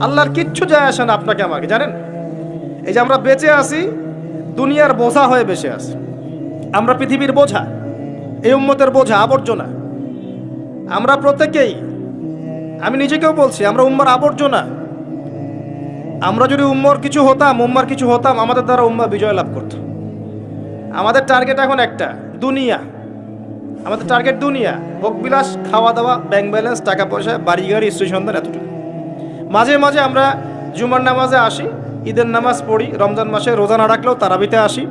আল্লাহর কিচ্ছু যায় আসে না আপনাকে আমাকে, জানেন? এই যে আমরা বেঁচে আছি, দুনিয়ার বোঝা হয়ে বেঁচে আছি। আমরা পৃথিবীর বোঝা, এই উম্মতের বোঝা, আবর্জনা। আমরা প্রত্যেকেই, আমি নিজেকেও বলছি, আমরা উম্মার আবর্জনা। আমরা যদি উম্মার কিছু হতাম, আমাদের দ্বারা উম্মা বিজয় লাভ করত। আমাদের টার্গেট এখন একটা, দুনিয়া। আমাদের টার্গেট দুনিয়া, ভোগবিলাস, খাওয়া দাওয়া, ব্যাংক ব্যালেন্স, টাকা পয়সা, বাড়ি গাড়ি, স্ত্রী সন্তান, এতটুকু। মাঝে মাঝে আমরা জুমার নামাজে আসি, ঈদের নামাজ পড়ি, রমজান মাসে রোজা না রাখলেও তারাবিতে আসি,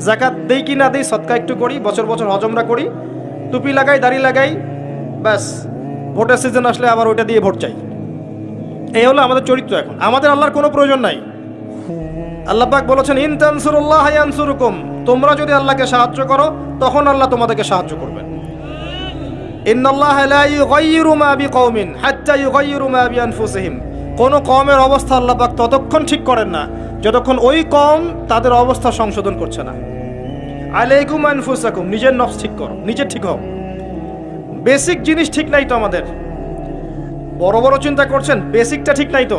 জাকাত দেই কি না দেই, সদকা একটু করি, বছর বছর হজ উমরা করি, টুপি লাগাই, দাড়ি লাগাই, ব্যাস ভোটের সিজন আসলে আবার ওইটা দিয়ে ভোট চাই। এই হলো আমাদের চরিত্র। এখন আমাদের আল্লাহর কোনো প্রয়োজন নাই। আল্লাহ পাক বলেছেন, ইন তানসুরুল্লাহ ইয়ানসুরুকুম, তোমরা যদি আল্লাহকে সাহায্য করো তখন আল্লাহ তোমাদেরকে সাহায্য করবেন। ইন্নাল্লাহা লা ইউগাইয়িরু মা বিকওমিন হাত্তা ইউগাইয়িরু মা বিআনফুসিহিম, কোন কওমের অবস্থা আল্লাহ পাক ততক্ষণ ঠিক করেন না যতক্ষণ ওই কওম তাদের অবস্থা সংশোধন করছে না। আলাইকুম আনফুসাকুম, নিজের নফস ঠিক করো, নিজে ঠিক হও। বেসিক জিনিস ঠিক নাই তো আমাদের। বড় বড় চিন্তা করছেন, বেসিকটা ঠিক নাই তো।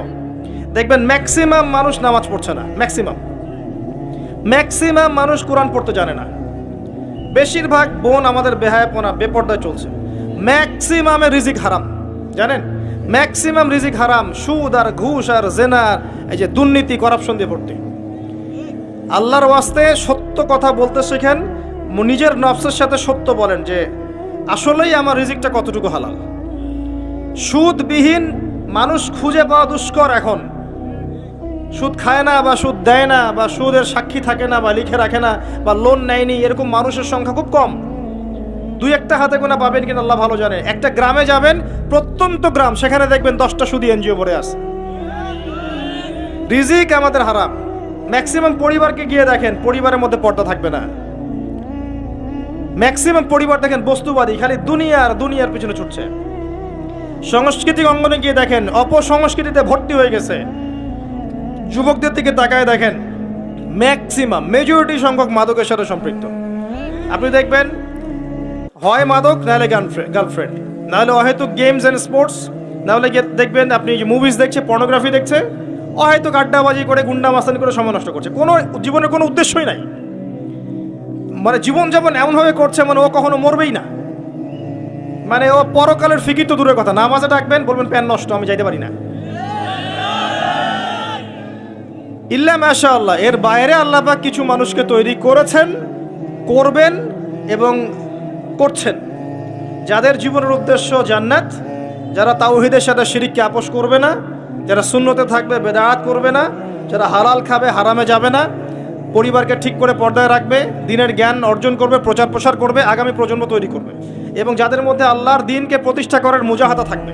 দেখবেন ম্যাক্সিমাম মানুষ নামাজ পড়ছে না, ম্যাক্সিমাম মানুষ কোরআন পড়তে জানে না। বেশিরভাগ বোন আমাদের বেহায়াপনা, বেপর্দায় চলছে। ম্যাক্সিমামে রিজিক হারাম, জানেন? ম্যাক্সিমাম রিজিক হারাম, সুদ আর ঘুষ আর জেনার, এই যে দুর্নীতি, করাপশন দিয়ে ভর্তি। আল্লাহর ওয়াস্তে সত্য কথা বলতে শেখেন, নিজের নফসের সাথে সত্য বলেন যে আসলেই আমার রিজিকটা কতটুকু হালাল। সুদবিহীন মানুষ খুঁজে পাওয়া দুষ্কর এখন। সুদ খায় না, বা সুদ দেয় না, বা সুদের সাক্ষী থাকে না, বা লিখে রাখে না, বা লোন নেয়নি, এরকম মানুষের সংখ্যা খুব কম। দুই একটা হাতে গোনা পাবেন কিনা আল্লাহ ভালো জানে। একটা গ্রামে যাবেন, প্রত্যন্ত গ্রাম, সেখানে দেখবেন 10টা সুদী এনজিও ভরে আছে। রিজিক আমাদের হারাম। ম্যাক্সিমাম পরিবারকে গিয়ে দেখেন, পরিবারের মধ্যে পর্দা থাকবে না। ম্যাক্সিমাম পরিবার দেখেন বস্তুবাদী, খালি দুনিয়ার পিছনে ছুটছে। সাংস্কৃতিক অঙ্গনে গিয়ে দেখেন অপসংস্কৃতিতে ভর্তি হয়ে গেছে। যুবকদের দিকে তাকায় দেখেন, ম্যাক্সিমাম মেজরিটি সংখ্যক মাদকের সাথে সম্পৃক্ত। আপনি দেখবেন হয় মাদক, নাহলে গার্লফ্রেন্ড, নাহলে অহেতুক গেমস অ্যান্ড স্পোর্টস, নাহলে দেখবেন আপনি যে মুভিজ দেখছে, পর্নোগ্রাফি দেখছে, অহেতুক আড্ডাবাজি করে, গুন্ডা মাস্তানি করে সময় নষ্ট করছে। কোনো জীবনের কোনো উদ্দেশ্যই নাই। মানে জীবনযাপন এমনভাবে করছে মানে ও কখনো মরবেই না। মানে ও পরকালের ফিকির তো দূরের কথা, নামাজে ডাকবেন বলবেন প্যান নষ্ট, আমি যাইতে পারি না। ইল্লা মাশাআল্লাহ, এর বাইরে আল্লাহ পাক কিছু মানুষকে তৈরি করেছেন, করবেন এবং করছেন, যাদের জীবনের উদ্দেশ্য জান্নাত, যারা তাওহীদের সাথে শিরককে আপোস করবে না, যারা সুন্নতে থাকবে, বেদাত করবে না, যারা হালাল খাবে, হারামে যাবে না, পরিবারকে ঠিক করে পর্দায় রাখবে, দিনের জ্ঞান অর্জন করবে, প্রচার প্রসার করবে, আগামী প্রজন্ম তৈরি করবে, এবং যাদের মধ্যে আল্লাহর দ্বীনকে প্রতিষ্ঠা করার মুজাহাদা থাকবে।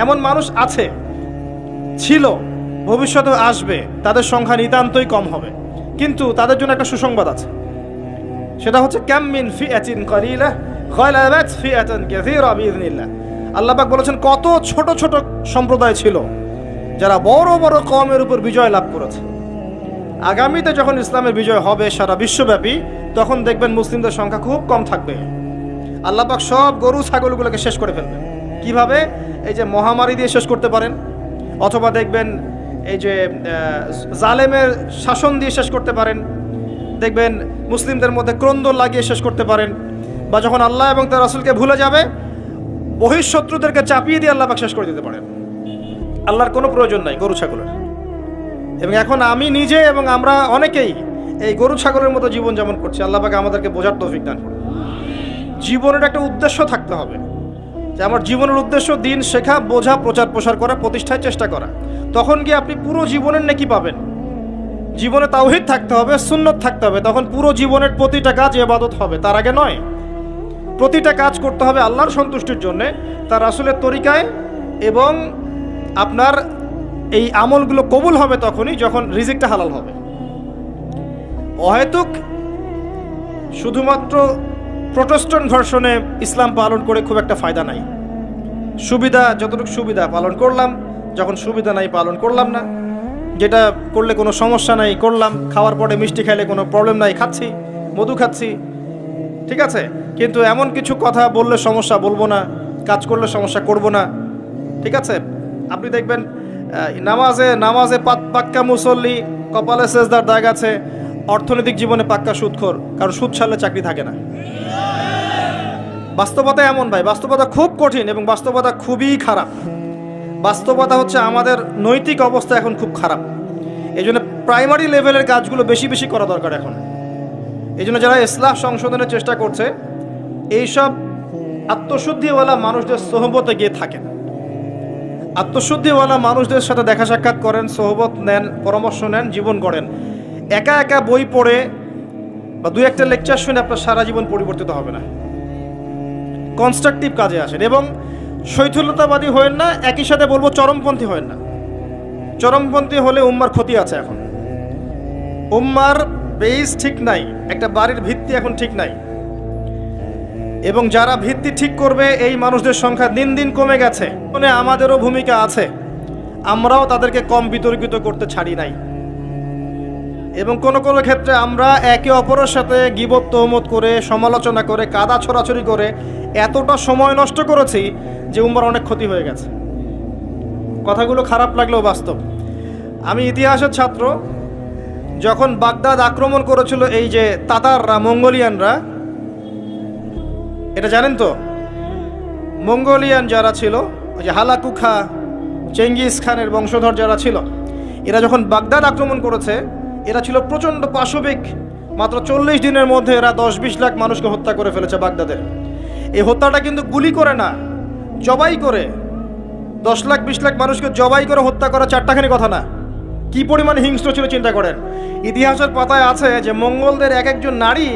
এমন মানুষ আছে, ছিল, ভবিষ্যতে আসবে, তাদের সংখ্যা নিতান্তই কম হবে। কিন্তু তাদের জন্য একটা সুসংবাদ আছে, সেটা হচ্ছে কাম মিন ফিআতিন কালিলা গালাবাত ফিআতান কাসীরা বিইذنিল্লাহ। আল্লাহ পাক বলেছেন, কত ছোট ছোট সম্প্রদায় ছিল যারা বড় বড় কওমের উপর বিজয় লাভ করেছে। আগামীতে যখন ইসলামের বিজয় হবে সারা বিশ্বব্যাপী, তখন দেখবেন মুসলিমদের সংখ্যা খুব কম থাকবে। আল্লাহ পাক সব গরু ছাগলগুলোকে শেষ করে ফেলবেন। কিভাবে? এই যে মহামারী দিয়ে শেষ করতে পারেন, অথবা দেখবেন এই যে জালেমের শাসন দিয়ে শেষ করতে পারেন, দেখবেন মুসলিমদের মধ্যে ক্রন্দন লাগিয়ে শেষ করতে পারেন, বা যখন আল্লাহ এবং তার রাসূলকে ভুলে যাবে, বহিঃশত্রুদেরকে চাপিয়ে দিয়ে আল্লাহ পাক শেষ করে দিতে পারেন। আল্লাহর কোনো প্রয়োজন নাই গরু ছাগলের। এবং এখন আমি নিজে এবং আমরা অনেকেই এই গরু ছাগলের মতো জীবন যেমন করছি, আল্লাহ পাক আমাদেরকে বোঝার তৌফিক দান করুন। জীবনের একটা উদ্দেশ্য থাকতে হবে, যে আমার জীবনের উদ্দেশ্য দিন শেখা, বোঝা, প্রচার প্রসার করা, প্রতিষ্ঠায় চেষ্টা করা। তখন গিয়ে আপনি পুরো জীবনের নেকি পাবেন। জীবনে তাওহীদ থাকতে হবে, সুন্নত থাকতে হবে, তখন পুরো জীবনের প্রতিটা কাজ ইবাদত হবে। তার আগে নয়। প্রতিটা কাজ করতে হবে আল্লাহর সন্তুষ্টির জন্যে, তার রাসূলের তরিকায়, এবং আপনার এই আমলগুলো কবুল হবে তখনই যখন রিজিকটা হালাল হবে। অহেতুক শুধুমাত্র প্রোটেস্ট্যান্ট ভার্সনে ইসলাম পালন করে খুব একটা ফায়দা নাই। সুবিধা, যতটুকু সুবিধা পালন করলাম, যখন সুবিধা নাই পালন করলাম না। যেটা করলে কোনো সমস্যা নাই করলাম, খাওয়ার পরে মিষ্টি খাইলে কোনো প্রবলেম নাই, খাচ্ছি, মধু খাচ্ছি, ঠিক আছে। কিন্তু এমন কিছু কথা বললে সমস্যা বলবো না, কাজ করলে সমস্যা করব না, ঠিক আছে। আপনি দেখবেন নামাজে পাক্কা মুসল্লি, কপালে সেজদার দাগ আছে, অর্থনৈতিক জীবনে পাক্কা সুদখোর, কারণ সুদ ছাড়লে চাকরি থাকে না। বাস্তবতা এমন ভাই, বাস্তবতা খুব কঠিন এবং বাস্তবতা খুবই খারাপ। বাস্তবতা হচ্ছে আমাদের নৈতিক অবস্থা এখন খুব খারাপ। এই জন্য প্রাইমারি লেভেলের কাজগুলো বেশি বেশি করা দরকার এখন। এই জন্য যারা ইসলাহ সংশোধনের চেষ্টা করছে, এইসব আত্মশুদ্ধিওয়ালা মানুষদের সোহবতে গিয়ে থাকেন, আত্মশুদ্ধিওয়ালা মানুষদের সাথে দেখা সাক্ষাৎ করেন, সোহবত নেন, পরামর্শ নেন, জীবন গড়েন। একা একা বই পড়ে বা দুই একটা লেকচার শুনে আপনার সারা জীবন পরিবর্তিত হবে না। কনস্ট্রাকটিভ কাজে আসেন এবং শৈথিল্যতাবাদী হয়েন না, একই সাথে বলবো চরমপন্থী হয়েন না। চরমপন্থী হলে উম্মার ক্ষতি আছে। এখন উম্মার বেস ঠিক নাই, একটা বাড়ির ভিত্তি এখন ঠিক নাই, এবং যারা ভিত্তি ঠিক করবে এই মানুষদের সংখ্যা দিন দিন কমে গেছে। মানে আমাদেরও ভূমিকা আছে, আমরাও তাদেরকে কম বিতর্কিত করতে ছাড়ি নাই, এবং কোনো কোনো ক্ষেত্রে আমরা একে অপরের সাথে গীবত তহমত করে, সমালোচনা করে, কাদা ছড়াছড়ি করে এতটা সময় নষ্ট করেছি যে উম্মার অনেক ক্ষতি হয়ে গেছে। কথাগুলো খারাপ লাগলেও বাস্তব। আমি ইতিহাসের ছাত্র। যখন বাগদাদ আক্রমণ করেছিল এই যে তাতাররা, মঙ্গোলিয়ানরা, এটা জানেন তো? মঙ্গোলিয়ান যারা ছিল, ওই যে হালাকু খা, চেঙ্গিস খানের বংশধর যারা ছিল, এরা যখন বাগদাদ আক্রমণ করেছে, এরা ছিল প্রচণ্ড পাশবিক। মাত্র 40 দিনের মধ্যে এরা 10-20 লাখ মানুষকে হত্যা করে ফেলেছে বাগদাদের। এই হত্যাটা কিন্তু গুলি করে না, জবাই করে। 10-20 লাখ মানুষকে জবাই করে হত্যা করা চারটাখানি কথা না। কি পরিমাণ হিংস্র ছিল চিন্তা করেন। ইতিহাসের পাতায় আছে যে মঙ্গলদের এক একজন নারী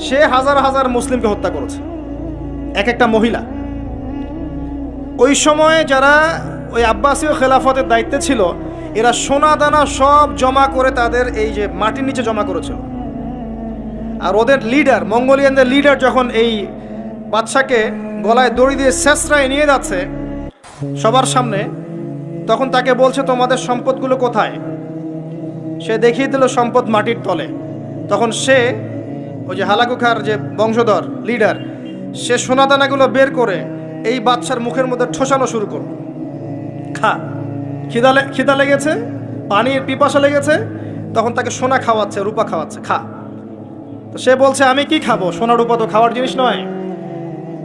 সে হাজার হাজার মুসলিমকে হত্যা করেছে, এক একটা মহিলা। ওই সময়ে যারা ওই আব্বাসীয় খেলাফতের দায়িত্বে ছিল, এরা সোনা দানা সব জমা করে তাদের এই যে মাটির নিচে জমা করেছিল। আর ওদের লিডার, মঙ্গোলিয়ানদের লিডার, যখন এই বাদশাকে গলায় দড়ি দিয়ে শেষরায় নিয়ে যাচ্ছে সবার সামনে, তখন তাকে বলছে তোমাদের সম্পদগুলো কোথায়? সে দেখিয়ে দিল সম্পদ মাটির তলে। তখন সে, ওই যে হালাকু খার যে বংশধর লিডার, সে সোনাদানাগুলো বের করে এই বাদশার মুখের মধ্যে ঠোসানো শুরু করল। খা, খিদা লেগেছে, পানির পিপাসা লেগেছে, তখন তাকে সোনা খাওয়াচ্ছে, রূপা খাওয়াচ্ছে, খা। তো সে বলছে আমি কি খাবো, সোনা রূপা তো খাওয়ার জিনিস নয়।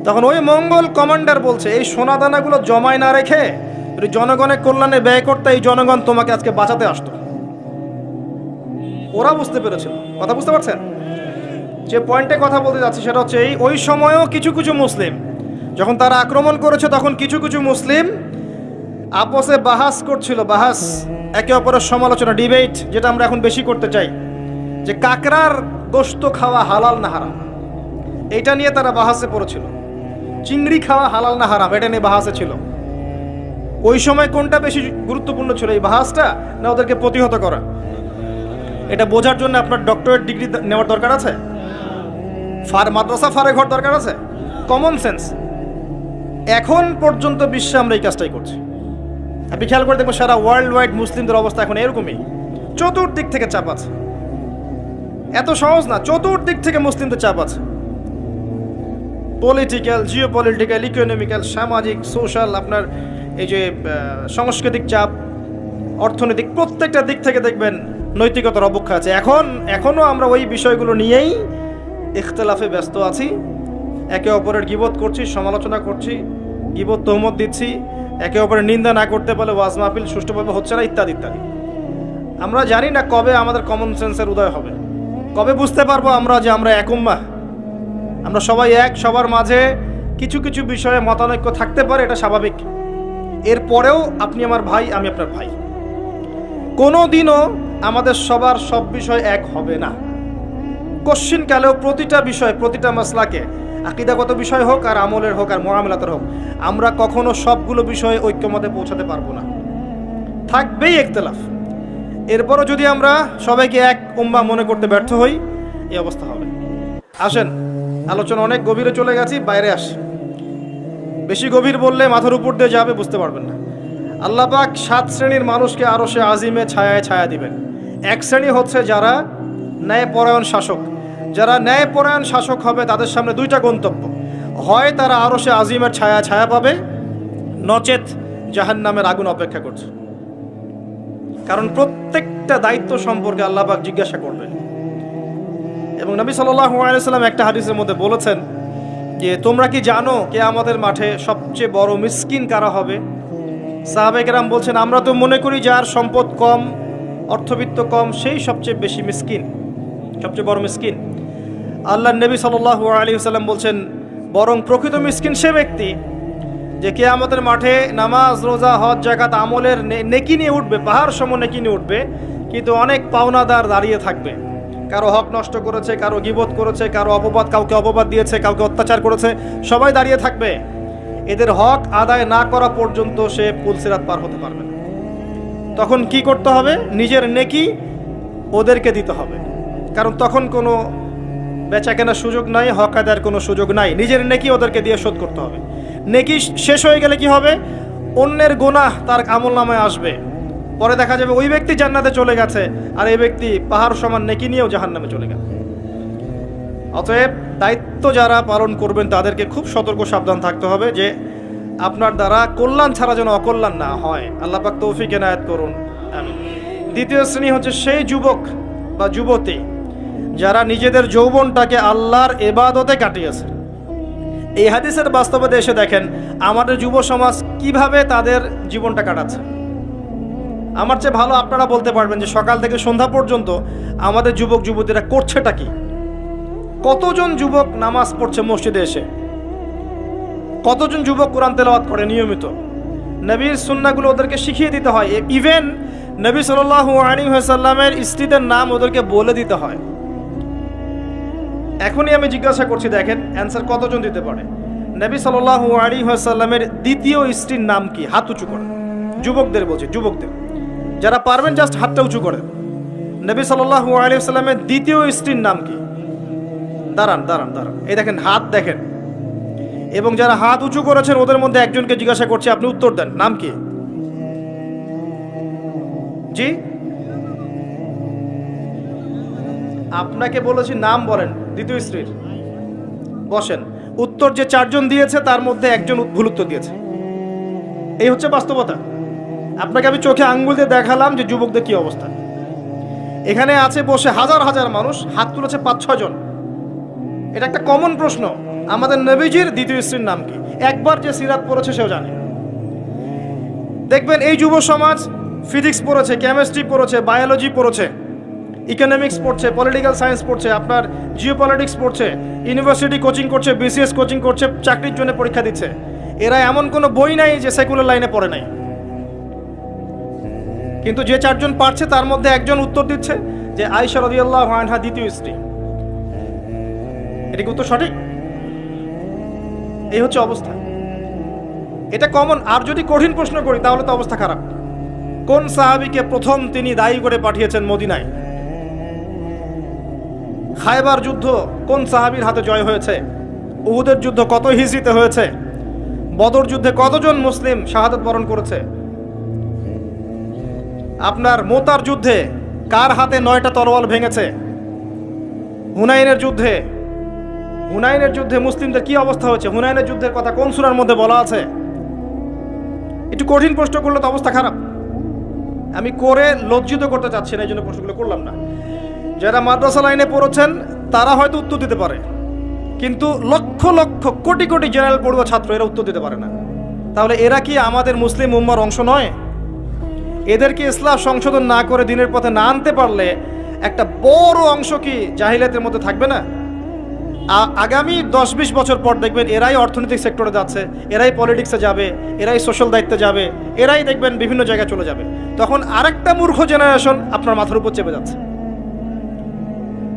তখন ওই মঙ্গল কমান্ডার বলছে এই সোনাদানাগুলো জমায় না রেখে জনগণের কল্যাণে ব্যয় করতে, এই জনগণ তোমাকে আজকে বাঁচাতে আসতো। ওরা বুঝতে পেরেছিল। কথা বুঝতে পারছেন? যে পয়েন্টে কথা বলতে যাচ্ছি সেটা হচ্ছে এই, ওই সময়ও কিছু কিছু মুসলিম যখন তারা আক্রমণ করেছে, তখন কিছু কিছু মুসলিম আপসে বাহাস করছিল, বাহাস, একে অপরের সমালোচনা, ডিবেট, যেটা আমরা এখন বেশি করতে চাই, যে কাকড়ার গোশত খাওয়া হালাল না হারাম, এইটা নিয়ে তারা বাহাসে পড়েছিল। চিংড়ি খাওয়া হালাল না হারাম, এটা নিয়ে বাহাসে ছিল। ওই সময় কোনটা বেশি গুরুত্বপূর্ণ ছিল, এই বাহাসটা না ওদেরকে প্রতিহত করা? এটা বোঝার জন্য আপনার ডক্টরেট ডিগ্রি নেওয়ার দরকার আছে? মাদ্রাসা ফারে ঘর দরকার আছে? Common sense. এখন পর্যন্ত বিশ্বে আমরা এই কাজটাই করছি। আপনি খেয়াল করে দেখবেন সারা ওয়ার্ল্ড ওয়াইড মুসলিমদের অবস্থা এখন এরকমই। চতুর্দিক থেকে চাপ আছে। এত সহজ না, চতুর্দিক থেকে মুসলিমদের চাপ আছে। পলিটিক্যাল, জিওপলিটিক্যাল, ইকোনমিক্যাল, সামাজিক, সোশ্যাল, আপনার এই যে সাংস্কৃতিক চাপ, অর্থনৈতিক, প্রত্যেকটা দিক থেকে দেখবেন নৈতিকতার অবক্ষয় আছে। এখনও আমরা ওই বিষয়গুলো নিয়েই ইখতিলাফে ব্যস্ত আছি। একে অপরের গীবত করছি, সমালোচনা করছি, গীবত তহমত দিচ্ছি, একে অপরের নিন্দা না করতে পারলে ওয়াজ মাহফিল সুষ্ঠুভাবে হচ্ছে না, ইত্যাদি ইত্যাদি। আমরা জানি না কবে আমাদের কমন সেন্সের উদয় হবে, কবে বুঝতে পারবো আমরা যে আমরা এক উম্মাহ, আমরা সবাই এক। সবার মাঝে কিছু কিছু বিষয়ে মতানৈক্য থাকতে পারে, এটা স্বাভাবিক। এরপরেও আপনি আমার ভাই, আমি আপনার ভাই। কোনো দিনও আমাদের সবার সব বিষয় এক হবে না। কশ্চিনকালেও প্রতিটা বিষয়, প্রতিটা মাসলাকে, আকীদাগত বিষয় হোক আর আমলের হোক আর মুআমালাতের হোক, আমরা কখনো সবগুলো বিষয়ে ঐক্যমতে পৌঁছাতে পারবো না, থাকবেই ইখতিলাফ। এরপরও যদি আমরা সবাইকে এক উম্মাহ মনে করতে ব্যর্থ হই, এই অবস্থা হবে। আসেন, আলোচনা অনেক গভীরে চলে গেছি, বাইরে আসি। বেশি গভীর বললে মাথার উপর দিয়ে যাবে, বুঝতে পারবেন না। আল্লাহ পাক 7 শ্রেণীর মানুষকে আরশে আজিমে ছায়ায় ছায়া দিবেন। এক শ্রেণী হচ্ছে যারা ন্যায়পরায়ণ শাসক। যারা ন্যায়পরায়ণ শাসক হবে তাদের সামনে দুইটা গন্তব্য, হয় তারা আরশে আজিমের ছায়া ছায়া পাবে, নচেত জাহান্নামের আগুন অপেক্ষা করছে। কারণ প্রত্যেকটা দায়িত্ব সম্পর্কে আল্লাহ পাক জিজ্ঞাসা করবেন। এবং নবী সাল্লাল্লাহু আলাইহি ওয়াসাল্লাম একটা হাদিসের মধ্যে বলেছেন যে তোমরা কি জানো কিয়ামতের মাঠে সবচেয়ে বড় মিসকিন কারা হবে? সাহাবায়ে কেরাম বলছেন, আমরা তো মনে করি যার সম্পদ কম, অর্থবিত্ত কম, সেই সবচেয়ে বেশি মিসকিন, সবচেয়ে বড় মিসকিন। আল্লাহর নবী সাল্লাল্লাহু আলাইহি ওয়াসাল্লাম বলছেন, বরং প্রকৃত মিসকিন সে ব্যক্তি যে কিয়ামতের মাঠে নামাজ, রোজা, হজ, যাকাত আমলের নেকি নিয়ে উঠবে, পাহাড় সম নেকি নিয়ে উঠবে, কিন্তু অনেক পাওনাদার দাঁড়িয়ে থাকবে। কারো হক নষ্ট করেছে, কারো গীবত করেছে, কারো অপবাদ, কাউকে অপবাদ দিয়েছে, কাউকে অত্যাচার করেছে, সবাই দাঁড়িয়ে থাকবে। এদের হক আদায় না করা পর্যন্ত সে পুলসিরাত পার হতে পারবে না। তখন কি করতে হবে? নিজের নেকি ওদেরকে দিতে হবে, কারণ তখন কোনো বেচা কেনার সুযোগ নাই, হক আদায়ের কোনো সুযোগ নাই। নিজের নেকি ওদেরকে দিয়ে শোধ করতে হবে। নেকি শেষ হয়ে গেলে কি হবে? অন্যের গুনাহ তার আমলনামায় আসবে, পরে দেখা যাবে ওই ব্যক্তি জান্নাতে চলে গেছে আর এই ব্যক্তি পাহাড় সমান নেকি নিয়েও জাহান্নামে চলে গেল। অতএব দায়িত্ব যারা পালন করবেন তাদেরকে খুব সতর্ক সাবধান থাকতে হবে যে আপনার দ্বারা কল্যাণ ছাড়া যেন অকল্যাণ না হয়। আল্লাহ পাক তৌফিক এনায়েত করুন, আমিন। দ্বিতীয় শ্রেণী হচ্ছে সেই যুবক বা যুবতী যারা নিজেদের যৌবনটাকে আল্লাহর ইবাদতে কাটিয়েছে। এই হাদিসের বাস্তবতা এসে দেখেন আমাদের যুব সমাজ কিভাবে তাদের জীবনটা কাটাচ্ছে। আমার চেয়ে ভালো আপনারা বলতে পারবেন যে সকাল থেকে সন্ধ্যা পর্যন্ত আমাদের যুবক যুবতীরা করছেটা কি। কতজন যুবক নামাজ পড়ছে মসজিদে এসে, কতজন যুবক কোরআন তেলাওয়াত করে নিয়মিত। নবীর সুন্নাহগুলো ওদেরকে শিখিয়ে দিতে হয়। ইভেন নবী সাল্লাল্লাহু আলাইহি ওয়াসাল্লামের স্ত্রীদের নাম ওদেরকে বলে দিতে হয়। এখনই আমি জিজ্ঞাসা করছি, দেখেন অ্যান্সার কতজন দিতে পারে। নবী সাল্লাল্লাহু আলাইহি ওয়াসাল্লামের দ্বিতীয় স্ত্রীর নাম কি? হাত উঁচু করেন। যুবকদের বলছি, যুবকদের যারা পারবেন জাস্ট হাতটা উঁচু করেন। নবী সাল্লাল্লাহু আলাইহি ওয়াসাল্লামের দ্বিতীয় স্ত্রীর নাম কি? দাঁড়ান দাঁড়ান দাঁড়ান, এই দেখেন হাত দেখেন। এবং যারা হাত উঁচু করেছেন ওদের মধ্যে একজনকে জিজ্ঞাসা করছি, আপনি উত্তর দেন, নাম কি? জি, আপনাকে বলেছি নাম বলেন দ্বিতীয় স্ত্রীর। বসেন। উত্তর যে চারজন দিয়েছে তার মধ্যে একজন ভুল উত্তর দিয়েছে। এই হচ্ছে বাস্তবতা। আপনাকে আমি চোখে আঙ্গুল দিয়ে দেখালাম যে যুবকদের কি অবস্থা। এখানে আছে বসে হাজার হাজার মানুষ, হাত তুলেছে 5-6 জন। এটা একটা কমন প্রশ্ন, আমাদের নবীজির দ্বিতীয় স্ত্রীর নাম কি? একবার যে সিরাত পড়েছে সেও জানে। দেখবেন এই যুব সমাজ ফিজিক্স পড়েছে, কেমিস্ট্রি পড়েছে, বায়োলজি পড়েছে, ইকোনমিক্স পড়ছে, পলিটিক্যাল সায়েন্স পড়ছে, আপনার জিওপলিটিক্স পড়ছে, ইউনিভার্সিটি কোচিং করছে, বিসিএস কোচিং করছে, চাকরির জন্য পরীক্ষা দিচ্ছে। এরা এমন কোনো বই নাই যে সেকুলার লাইনে পড়ে নাই। কিন্তু যে চারজন পারছে তার মধ্যে একজন উত্তর দিচ্ছে যে আয়েশা রাদিয়াল্লাহু আনহা দ্বিতীয় স্ত্রী। এটা কি উত্তর সঠিক? এই হচ্ছে অবস্থা। এটা কমন। আর যদি কঠিন প্রশ্ন করি তাহলে তো অবস্থা খারাপ। কোন সাহাবীকে প্রথম তিনি দায়ী করে পাঠিয়েছেন মদিনায়? খায়বার যুদ্ধ কোন সাহাবীর হাতে জয় হয়েছে? উহুদের যুদ্ধ কত হিজরিতে হয়েছে? বদর যুদ্ধে কতজন মুসলিম শাহাদাত বরণ করেছে? আপনার মোতার যুদ্ধে কার হাতে 9টা তরোয়াল ভেঙেছে? হুনাইনের যুদ্ধে মুসলিমদের কি অবস্থা হয়েছে? হুনাইনের যুদ্ধের কথা কোন সূরার মধ্যে বলা আছে? একটু কঠিন প্রশ্ন করলে তো অবস্থা খারাপ। আমি করে লজ্জিত করতে চাচ্ছি না, এই জন্য প্রশ্নগুলো করলাম না। যারা মাদ্রাসা লাইনে পড়েছেন তারা হয়তো উত্তর দিতে পারে, কিন্তু লক্ষ লক্ষ কোটি কোটি জেনারেল পড়ুয়া ছাত্র এরা উত্তর দিতে পারে না। তাহলে এরা কি আমাদের মুসলিম উম্মার অংশ নয়? এদেরকে ইসলাম সংশোধন না করে দিনের পথে না আনতে পারলে একটা বড় অংশ কি জাহিলিয়াতের মধ্যে থাকবে না? আগামী 10-20 বছর পর দেখবেন এরাই অর্থনৈতিক সেক্টরে যাচ্ছে, এরাই পলিটিক্সে যাবে, এরাই সোশ্যাল দায়িত্বে যাবে, এরাই দেখবেন বিভিন্ন জায়গায় চলে যাবে। তখন আরেকটা মূর্খ জেনারেশন আপনার মাথার উপর চেপে যাচ্ছে।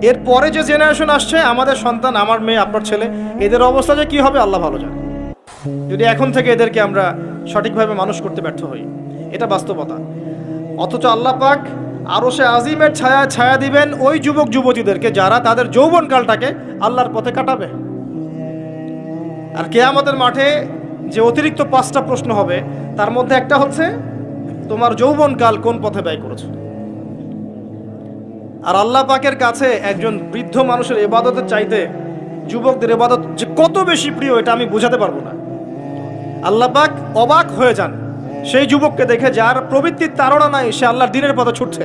এর পরে যে জেনারেশন আসছে, আমাদের সন্তান, আমার মেয়ে, আপনার ছেলে, এদের অবস্থা যে কি হবে আল্লাহ ভালো জানে, যদি এখন থেকে এদেরকে আমরা সঠিকভাবে মানুষ করতে ব্যর্থ হই। এটা বাস্তবতা। অথচ আল্লাহ পাক আরশে আজিমের ছায়া দিবেন ওই যুবক যুবতীদেরকে যারা তাদের যৌবনকালটাকে আল্লাহর পথে কাটাবে। আর কিয়ামতের মাঠে যে অতিরিক্ত 5টা প্রশ্ন হবে তার মধ্যে একটা হচ্ছে তোমার যৌবনকাল কোন পথে ব্যয় করেছো। আর আল্লাহ পাকের কাছে একজন বৃদ্ধ মানুষের ইবাদতের চাইতে যুবকদের ইবাদত যে কত বেশি প্রিয় এটা আমি বোঝাতে পারবো না। আল্লাহ পাক অবাক হয়ে যান সেই যুবককে দেখে যার প্রবৃত্তির তাড়না নাই, সে আল্লাহর দ্বীনের পথে ছুটছে,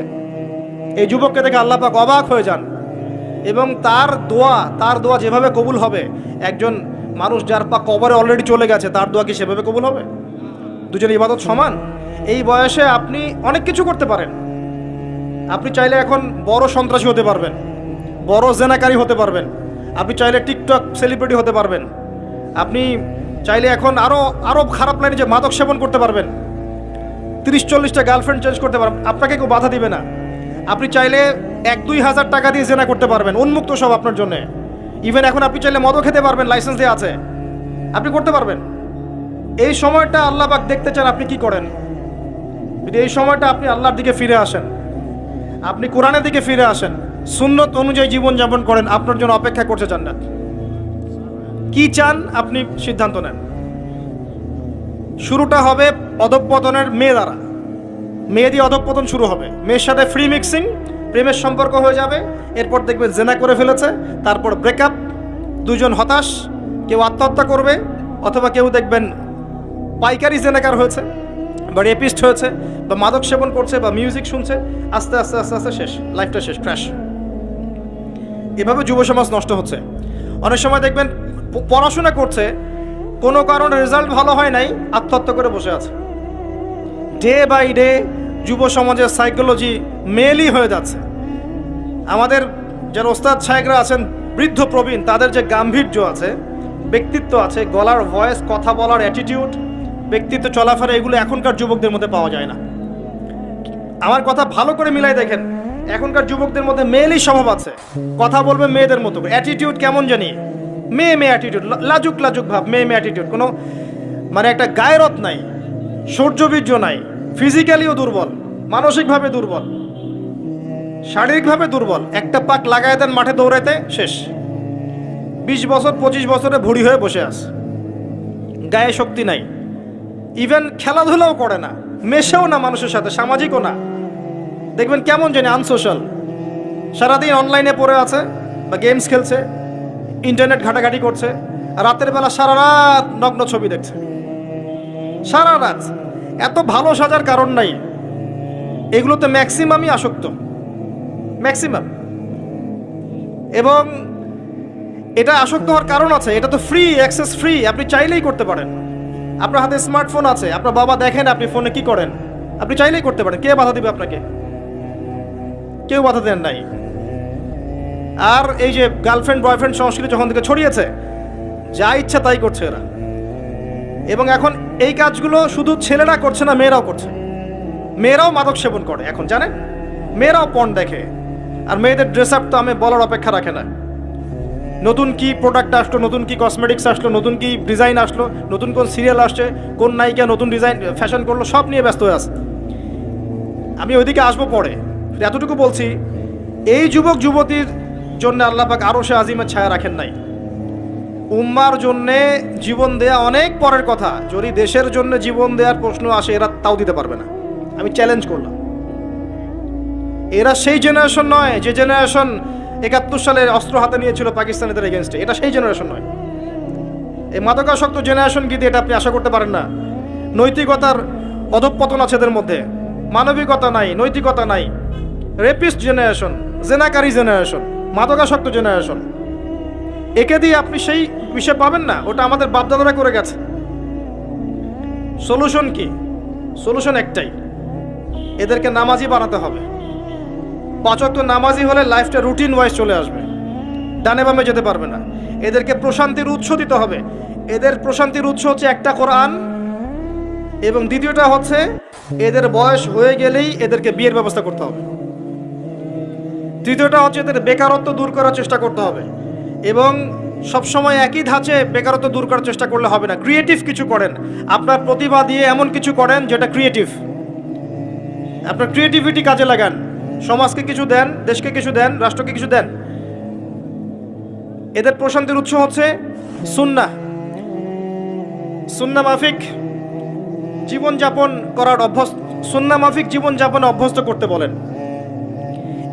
এই যুবককে দেখে আল্লাহ পাক অবাক হয়ে যান এবং তার দোয়া যেভাবে কবুল হবে, একজন মানুষ যার পা কবরে অলরেডি চলে গেছে তার দোয়া কি সেভাবে কবুল হবে? দুজন ইবাদত সমান। এই বয়সে আপনি অনেক কিছু করতে পারেন। আপনি চাইলে এখন বড় সন্ত্রাসী হতে পারবেন, বড় জেনাকারী হতে পারবেন, আপনি চাইলে টিকটক সেলিব্রিটি হতে পারবেন, আপনি চাইলে এখন আরও খারাপ লাইনে যে মাদক সেবন করতে পারবেন, 30-40টা গার্লফ্রেন্ড চেঞ্জ করতে পারবেন, আপনাকে কেউ বাধা দিবে না। আপনি চাইলে 1-2 হাজার টাকা দিয়ে জেনা করতে পারবেন, উন্মুক্ত সব আপনার জন্য। ইভেন এখন আপনি চাইলে মদও খেতে পারবেন, লাইসেন্স দিয়ে আছে, আপনি করতে পারবেন। এই সময়টা আল্লাহ পাক দেখতে চান আপনি কি করেন। যদি এই সময়টা আপনি আল্লাহর দিকে ফিরে আসেন, আপনি কোরআনের দিকে ফিরে আসেন, সুন্নত অনুযায়ী জীবনযাপন করেন, আপনার জন্য অপেক্ষা করছে জান্নাত। কি চান আপনি সিদ্ধান্ত নেন। শুরুটা হবে অধঃপতনের মেয়ে দ্বারা, মেয়ে দিয়ে অধঃপতন শুরু হবে, মেয়ের সাথে ফ্রি মিক্সিং, প্রেমের সম্পর্ক হয়ে যাবে, এরপর দেখবেন জেনা করে ফেলেছে, তারপর ব্রেকআপ, দুজন হতাশ, কেউ আত্মহত্যা করবে, অথবা কেউ দেখবেন পাইকারি জেনাকার হয়েছে বা রেপিস্ট হয়েছে বা মাদক সেবন করছে বা মিউজিক শুনছে, আস্তে আস্তে আস্তে আস্তে শেষ, লাইফটা শেষ, ক্র্যাশ। এভাবে যুব সমাজ নষ্ট হচ্ছে। অনেক সময় দেখবেন পড়াশোনা করছে, কোনো কারণে রেজাল্ট ভালো হয় নাই, আত্মহত্যা করে বসে আছে। ডে বাই ডে যুব সমাজের সাইকোলজি মেলই হয়ে যাচ্ছে। আমাদের যারা ওস্তাদ সাহেবরা আছেন, বৃদ্ধ প্রবীণ, তাদের যে গাম্ভীর্য আছে, ব্যক্তিত্ব আছে, গলার ভয়েস, কথা বলার অ্যাটিটিউড, ব্যক্তিত্ব, চলাফেরা, এগুলো এখনকার যুবকদের মধ্যে পাওয়া যায় না। আমার কথা ভালো করে মিলাই দেখেন, এখনকার যুবকদের মধ্যে মেয়েলি স্বভাব আছে, কথা বলবে মেয়েদের মতো, অ্যাটিটিউড কেমন জানি মেয়ে অ্যাটিটিউড, লাজুক ভাব, মেয়ে অ্যাটিটিউড, কোনো মানে একটা গায়রত নাই, সৌর্যবীর্য নাই, ফিজিক্যালিও দুর্বল, মানসিকভাবে দুর্বল, শারীরিকভাবে দুর্বল। একটা পাক লাগায় দেন মাঠে দৌড়াইতে, শেষ। 20 বছর 25 বছরে ভুড়ি হয়ে বসে আছে, গায়ে শক্তি নাই, ইভেন খেলাধুলাও করে না, মেশেও না মানুষের সাথে, সামাজিকও না। দেখবেন কেমন জানি আনসোশ্যাল, সারাদিন অনলাইনে পড়ে আছে বা গেমস খেলছে, ইন্টারনেট ঘাটাঘাটি করছে, আর রাতের বেলা সারা রাত নগ্ন ছবি দেখছে, সারা রাত। এত ভালো সাজার কারণ নাই, এগুলোতে ম্যাক্সিমামই আসক্ত, ম্যাক্সিমাম। এবং এটা আসক্ত হওয়ার কারণ আছে, এটা তো ফ্রি, অ্যাক্সেস ফ্রি, আপনি চাইলেই করতে পারেন। আপনার হাতে স্মার্টফোন আছে, আপনার বাবা দেখেন আপনি ফোনে কি করেন, আপনি চাইলেই করতে পারেন। কে বাধা দিবে আপনাকে? কেউ বাধা দেন নাই। আর এই যে গার্লফ্রেন্ড বয়ফ্রেন্ড সংস্কৃতি যখন থেকে ছড়িয়েছে, যা ইচ্ছা তাই করছে এরা। এবং এখন এই কাজগুলো শুধু ছেলেরা করছে না, মেয়েরাও করছে। মেয়েরাও মাদক সেবন করে এখন, জানেন? মেয়েরাও পর্ন দেখে। আর মেয়েদের ড্রেস আপ তো আমি বলার অপেক্ষা রাখে না। নতুন কি প্রোডাক্ট আসলো, নতুন কি কসমেটিক্স আসলো, নতুন কি ডিজাইন আসলো, নতুন কোন সিরিয়াল আসছে, কোন নায়িকা নতুন ডিজাইন ফ্যাশন করলো, সব নিয়ে ব্যস্ত হয়ে আছে। আমি ওইদিকে আসবো পরে। এতটুকু বলছি, এই যুবক যুবতীর জন্য আল্লাহ পাক আরশে আজিমের ছায়া রাখেন নাই। উম্মার জন্যে জীবন দেয়া অনেক পরের কথা, যদি দেশের জন্য জীবন দেওয়ার প্রশ্ন আসে, এরা তাও দিতে পারবে না। আমি চ্যালেঞ্জ করলাম, এরা সেই জেনারেশন নয় যে জেনারেশন 71 সালে অস্ত্র হাতে নিয়েছিল পাকিস্তানিদের এগেনস্টে, এটা সেই জেনারেশন নয়। এই মাদকাসক্ত জেনারেশন কি দিয়ে এটা আপনি আশা করতে পারেন না। নৈতিকতার অধঃপতন আছে এদের মধ্যে, মানবিকতা নাই, নৈতিকতা নাই। রেপিস্ট জেনারেশন, জেনাকারী জেনারেশন, মাদকাসক্ত জেনারেশন, একে দিয়ে আপনি সেই বিষয় পাবেন না। ওটা আমাদের বাপদাদারা করে গেছে। সলিউশন কি? সলিউশন একটাই, এদেরকে নামাজি বানাতে হবে। 5 ওয়াক্ত নামাজি হলে লাইফটা রুটিন ওয়াইজ চলে আসবে, ডানে বামে যেতে পারবে না। এদেরকে প্রশান্তির উৎস দিতে হবে। এদের প্রশান্তির উৎস হচ্ছে একটা কোরআন, এবং দ্বিতীয়টা হচ্ছে এদের বয়স হয়ে গেলেই এদেরকে বিয়ের ব্যবস্থা করতে হবে। তৃতীয়টা হচ্ছে এদের বেকারত্ব দূর করার চেষ্টা করতে হবে। এবং সবসময় একই ধাঁচে বেকারত্ব দূর করার চেষ্টা করলে হবে না। ক্রিয়েটিভ কিছু করেন, আপনার প্রতিভা দিয়ে এমন কিছু করেন যেটা ক্রিয়েটিভ। আপনার ক্রিয়েটিভিটি কাজে লাগান, সমাজকে কিছু দেন, দেশকে কিছু দেন, রাষ্ট্রকে কিছু দেন। এদের প্রশান্তির উৎস হচ্ছে সুন্নাহ, সুন্নাহ মাফিক জীবনযাপন করার অভ্যস্ত, সুন্নাহ মাফিক জীবনযাপনে অভ্যস্ত করতে বলেন।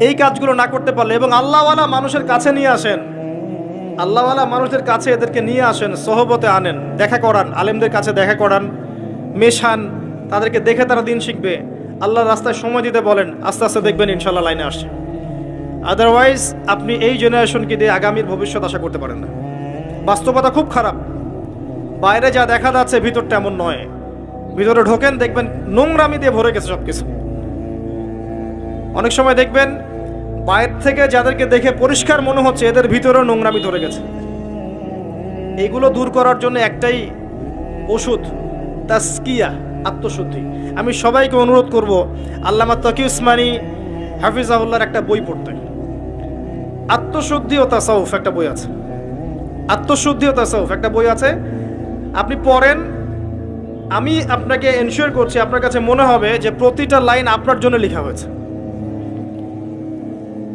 এই কাজগুলো না করতে পারলে, এবং আল্লাহওয়ালা মানুষের কাছে নিয়ে আসেন, আল্লাহওয়ালা মানুষদের কাছে এদেরকে নিয়ে আসেন, সোহবতে আনেন, দেখা করান, আলেমদের কাছে দেখা করান, মেশান, তাদেরকে দেখে তারা দিন শিখবে। আল্লাহর রাস্তায় সময় দিতে বলেন, আস্তে আস্তে দেখবেন ইনশাল্লাহ লাইনে আসছে। আদারওয়াইজ আপনি এই জেনারেশনকে দিয়ে আগামীর ভবিষ্যৎ আশা করতে পারেন না। বাস্তবতা খুব খারাপ। বাইরে যা দেখা যাচ্ছে ভিতরটা এমন নয়। ভিতরে ঢোকেন, দেখবেন নোংরামি দিয়ে ভরে গেছে সব কিছু। অনেক সময় দেখবেন বাইরে থেকে যাদেরকে দেখে পরিষ্কার মনে হচ্ছে, এদের ভিতরেও নোংরামি ধরে গেছে। এইগুলো দূর করার জন্য একটাই ওষুধ, তাসকিয়া, আত্মশুদ্ধি। আমি সবাইকে অনুরোধ করব, আল্লামা তকি উসমানী হাফিজাহুল্লাহর একটা বই পড়তে। আত্মশুদ্ধি ও তাসাউফ একটা বই আছে। আত্মশুদ্ধি ও তাসাউফ একটা বই আছে, আপনি পড়েন। আমি আপনাকে এনশিওর করছি, আপনার কাছে মনে হবে যে প্রতিটা লাইন আপনার জন্য লেখা হয়েছে।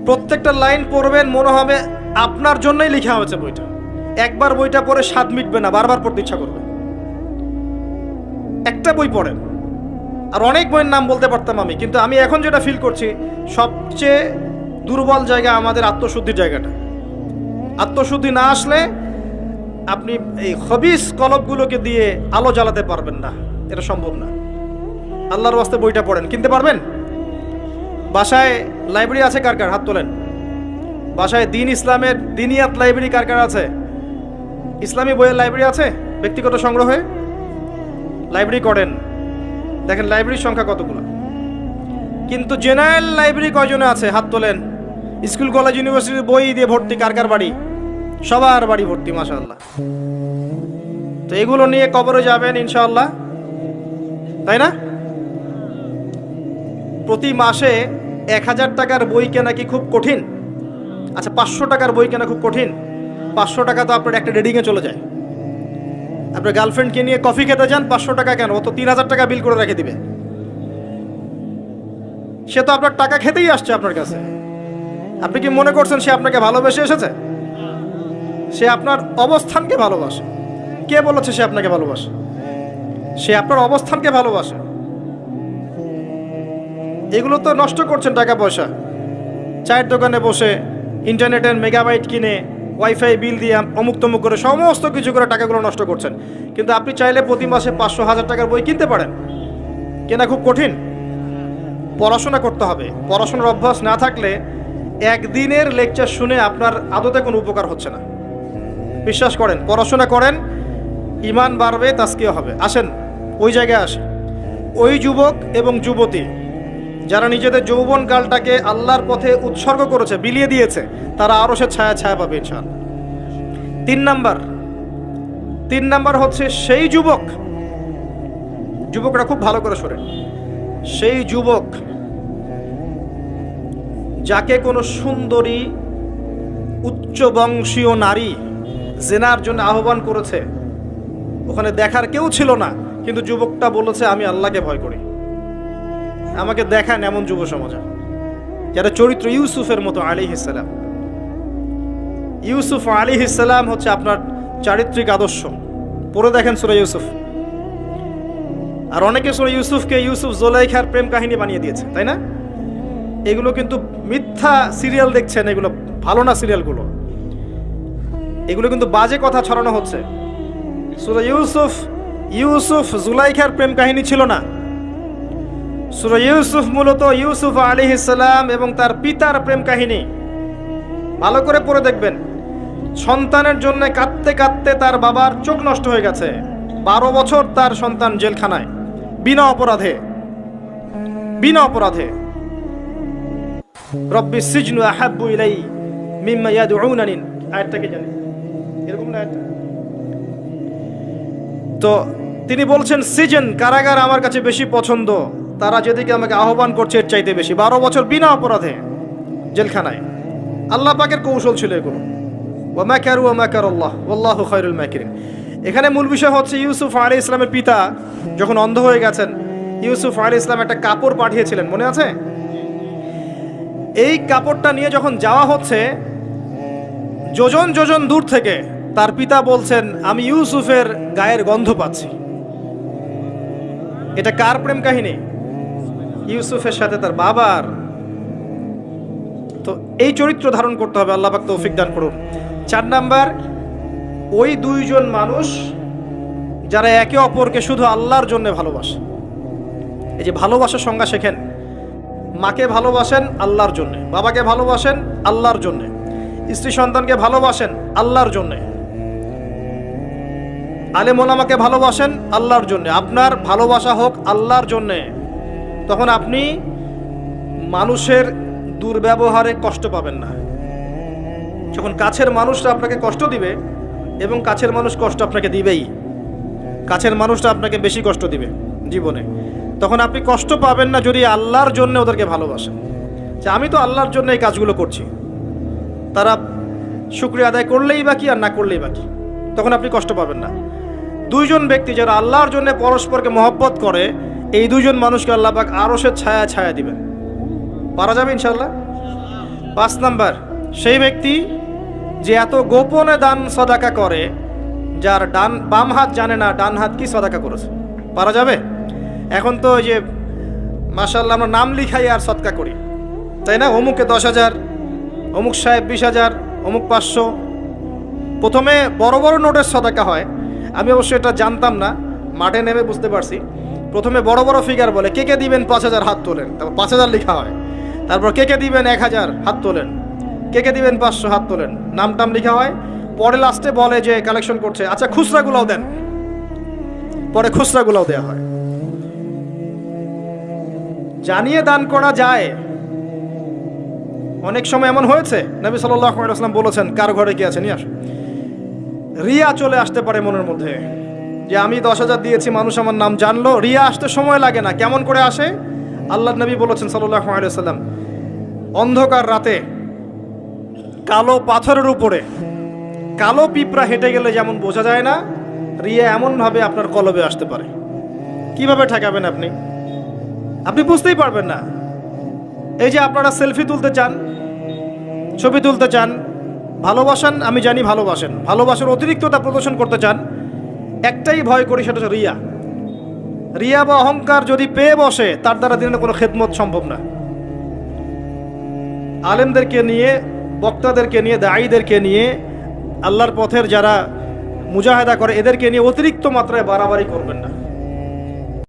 প্রত্যেকটা লাইন পড়বেন, মনে হবে আপনার জন্যই লেখা হয়েছে বইটা। একবার বইটা পড়ে স্বাদ মিটবে না, বারবার পড়তে ইচ্ছা করবে। একটা বই পড়েন। আর অনেক বইয়ের নাম বলতে পারতাম আমি, কিন্তু আমি এখন যেটা ফিল করছি, সবচেয়ে দুর্বল জায়গা আমাদের আত্মশুদ্ধির জায়গাটা। আত্মশুদ্ধি না আসলে আপনি এই খবিস কলবগুলোকে দিয়ে আলো জ্বালাতে পারবেন না, এটা সম্ভব না। আল্লাহর ওয়াস্তে বইটা পড়েন। কিনতে পারবেন? বাসায় লাইব্রেরি আছে কার কার? হাত তোলেন। বাসায় দিন ইসলামের দিনিয়াত লাইব্রেরি কার কার আছে? ইসলামী বইয়ের লাইব্রেরি আছে? ব্যক্তিগত সংগ্রহে লাইব্রেরি করেন। দেখেন লাইব্রেরির সংখ্যা কতগুলো। কিন্তু জেনারেল লাইব্রেরি কয়জনে আছে? হাত তোলেন। স্কুল কলেজ ইউনিভার্সিটির বই দিয়ে ভর্তি কার কার বাড়ি? সবার বাড়ি ভর্তি, মাশাআল্লাহ। তো এগুলো নিয়ে কবরে যাবেন ইনশাআল্লাহ, তাই না? প্রতি মাসে 1000 টাকার বই কেনা কি খুব কঠিন? আচ্ছা, 500 টাকার বই কেনা খুব কঠিন? 500 টাকা তো আপনার একটা রেডিংয়ে চলে যায়। আপনার গার্লফ্রেন্ডকে নিয়ে কফি খেতে যান, 500 টাকা কেন? ও তো 3000 টাকা বিল করে রেখে দিবে। সে তো আপনার টাকা খেতেই আসছে আপনার কাছে। আপনি কি মনে করছেন সে আপনাকে ভালোবেসে এসেছে? সে আপনার অবস্থানকে ভালোবাসে। কে বলেছে সে আপনাকে ভালোবাসে? সে আপনার অবস্থানকে ভালোবাসে। এগুলো তো নষ্ট করছেন টাকা পয়সা। চায়ের দোকানে বসে ইন্টারনেটের মেগাবাইট কিনে ওয়াইফাই বিল দিয়ে অমুক তমুক করে সমস্ত কিছু করে টাকাগুলো নষ্ট করছেন। কিন্তু আপনি চাইলে প্রতি মাসে 500-1000 টাকার বই কিনতে পারেন। কেনা খুব কঠিন? পড়াশোনা করতে হবে। পড়াশোনার অভ্যাস না থাকলে একদিনের লেকচার শুনে আপনার আদতে কোনো উপকার হচ্ছে না। বিশ্বাস করেন, পড়াশোনা করেন, ঈমান বাড়বে, তাসকিয়া হবে। আসেন ওই জায়গায় আসেন। ওই যুবক এবং যুবতী যারা নিজেদের যৌবনকালটাকে আল্লাহর পথে উৎসর্গ করেছে, বিলিয়ে দিয়েছে, তারা আরো সে ছায়া ছায়া পাবে ইনশাআল্লাহ। 3 নাম্বার হচ্ছে সেই যুবকরা খুব ভালো করে শোনেন। সেই যুবক যাকে কোনো সুন্দরী উচ্চ বংশীয় নারী জেনার জন্য আহ্বান করেছে, ওখানে দেখার কেউ ছিল না, কিন্তু যুবকটা বলেছে আমি আল্লাহকে ভয় করি, আমাকে দেখান। এমন যুব সমাজ যারা চরিত্র ইউসুফের মতো আলাইহিস সালাম। ইউসুফ আলাইহিস সালাম হচ্ছে আপনার চারিত্রিক আদর্শ। পড়ে দেখেন সূরা ইউসুফ। আর অনেকে সূরা ইউসুফকে ইউসুফ জুলাইখার প্রেম কাহিনী বানিয়ে দিয়েছে, তাই না? এগুলো কিন্তু মিথ্যা সিরিয়াল দেখছেন, এগুলো ভালো না সিরিয়ালগুলো। এগুলো কিন্তু বাজে কথা ছড়ানো হচ্ছে। সূরা ইউসুফ জুলাইখার প্রেম কাহিনী ছিল না। সূরা ইউসুফ মূলত ইউসুফ আলাইহিস সালাম এবং তার পিতার প্রেম কাহিনী। ভালো করে পড়ে দেখবেন। সন্তানের জন্য কাঁদতে কাঁদতে তার বাবার চোখ নষ্ট হয়ে গেছে। 12 বছর তার সন্তান জেলখানায় বিনা অপরাধে। রব্বি সিজনু আহাব্বু ইলাই মিম্মা ইয়াদউনানি, আয়াতটাকে জানি এরকম না আয়াতটা? তো তিনি বলছেন সিজন, কারাগার আমার কাছে বেশি পছন্দ, তারা যেদিকে আমাকে আহ্বান করছে এর চাইতে বেশি। 12 বছর বিনা অপরাধে জেলখানায়। আল্লাহ পাকের কৌশল ছিল এগুলো। ওয়া মাকারু ওয়া মাকারাল্লাহ ওয়াল্লাহু খায়রুল মাকিরিন। এখানে মূল বিষয় হচ্ছে ইউসুফ আলাইহিস সালামের পিতা যখন অন্ধ হয়ে গেছেন, ইউসুফ আলাইহিস সালাম একটা কাপড় পাঠিয়েছিলেন, মনে আছে? এই কাপড়টা নিয়ে যখন যাওয়া হচ্ছে, যোজন যোজন দূর থেকে তার পিতা বলছেন আমি ইউসুফের গায়ের গন্ধ পাচ্ছি। এটা কার প্রেম কাহিনী? ইউসুফের সাথে তার বাবার। তো এই চরিত্র ধারণ করতে হবে। আল্লাহ পাক তৌফিক দান করুন। 4 নাম্বার, ওই দুইজন মানুষ যারা একে অপরকে শুধু আল্লাহর জন্য ভালোবাসে। এই যে ভালোবাসার সংজ্ঞা শেখেন। মাকে ভালোবাসেন আল্লাহর জন্যে, বাবাকে ভালোবাসেন আল্লাহর জন্যে, স্ত্রী সন্তানকে ভালোবাসেন আল্লাহর জন্যে, আলেম ওলামাকে ভালোবাসেন আল্লাহর জন্যে। আপনার ভালোবাসা হোক আল্লাহর জন্যে, তখন আপনি মানুষের দুর্ব্যবহারে কষ্ট পাবেন না। যখন কাছের মানুষরা আপনাকে কষ্ট দিবে, এবং কাছের মানুষ কষ্ট আপনাকে দিবেই, কাছের মানুষটা আপনাকে বেশি কষ্ট দিবে জীবনে, তখন আপনি কষ্ট পাবেন না যদি আল্লাহর জন্য ওদেরকে ভালোবাসেন, যে আমি তো আল্লাহর জন্য এই কাজগুলো করছি, তারা শুকরিয়া আদায় করলেই বাকি আর না করলেই বাকি, তখন আপনি কষ্ট পাবেন না। দুইজন ব্যক্তি যারা আল্লাহর জন্য পরস্পরকে মহব্বত করে, এই দুইজন মানুষকে আল্লাহ পাক আরশের ছায়া ছায়া দিবেন। পারা যাবে ইনশাআল্লাহ। 5 নাম্বার, সেই ব্যক্তি যে এত গোপনে দান সদাকা করে, যার বাম হাত জানে না ডান হাত কি সদাকা করেছে। পারা যাবে? এখন তো ওই যে মাশাআল্লাহ আমরা নাম লিখাই আর সদকা করি, তাই না? অমুকে 10,000, অমুক সাহেব 20,000, অমুক 500। প্রথমে বড় বড় নোটের সদাকা হয়, আমি অবশ্য এটা জানতাম না, মাঠে নেমে বুঝতে পারছি। প্রথমে বড় বড় ফিগার বলে, কে কে দিবেন 5,000 হাত তোলেন, তারপর 5,000 লেখা হয়, তারপর কে কে দিবেন 1,000 হাত তোলেন, কে কে দিবেন 500 হাত তোলেন, নাম টাম লেখা হয়। পরে লাস্টে বলে যে কালেকশন করছে, আচ্ছা খুচরাগুলোও দেন, পরে খুচরাগুলোও দেওয়া হয়। জানিয়ে দান করা যায়। অনেক সময় এমন হয়েছে, নবী সাল্লাল্লাহু আলাইহি ওয়াসাল্লাম বলেছেন, কার ঘরে কি আছে নিয়ে আসো। রিয়া চলে আসতে পারে মনের মধ্যে, যে আমি 10,000 দিয়েছি, মানুষ আমার নাম জানলো। রিয়া আসতে সময় লাগে না, কেমন করে আসে? আল্লাহর নবী বলেছেন সাল্লাল্লাহু আলাইহি ওয়াসাল্লাম, অন্ধকার রাতে কালো পাথরের উপরে কালো পিঁপড়া হেঁটে গেলে যেমন বোঝা যায় না, রিয়া এমনভাবে আপনার কলবে আসতে পারে। কিভাবে ঠেকাবেন আপনি? আপনি বুঝতেই পারবেন না। এই যে আপনারা সেলফি তুলতে চান, ছবি তুলতে চান, ভালোবাসেন, আমি জানি ভালোবাসেন, ভালোবাসার অতিরিক্ততা প্রদর্শন করতে চান, একটাই ভয় করি, সেটা হচ্ছে রিয়া। রিয়া বা অহংকার যদি পেয়ে বসে, তার দ্বারা দিনের কোনো খেদমত সম্ভব না। আলেমদেরকে নিয়ে, বক্তাদেরকে নিয়ে, দায়ীদেরকে নিয়ে, আল্লাহর পথের যারা মুজাহিদা করে, এদেরকে নিয়ে অতিরিক্ত মাত্রায় বাড়াবাড়ি করবেন না।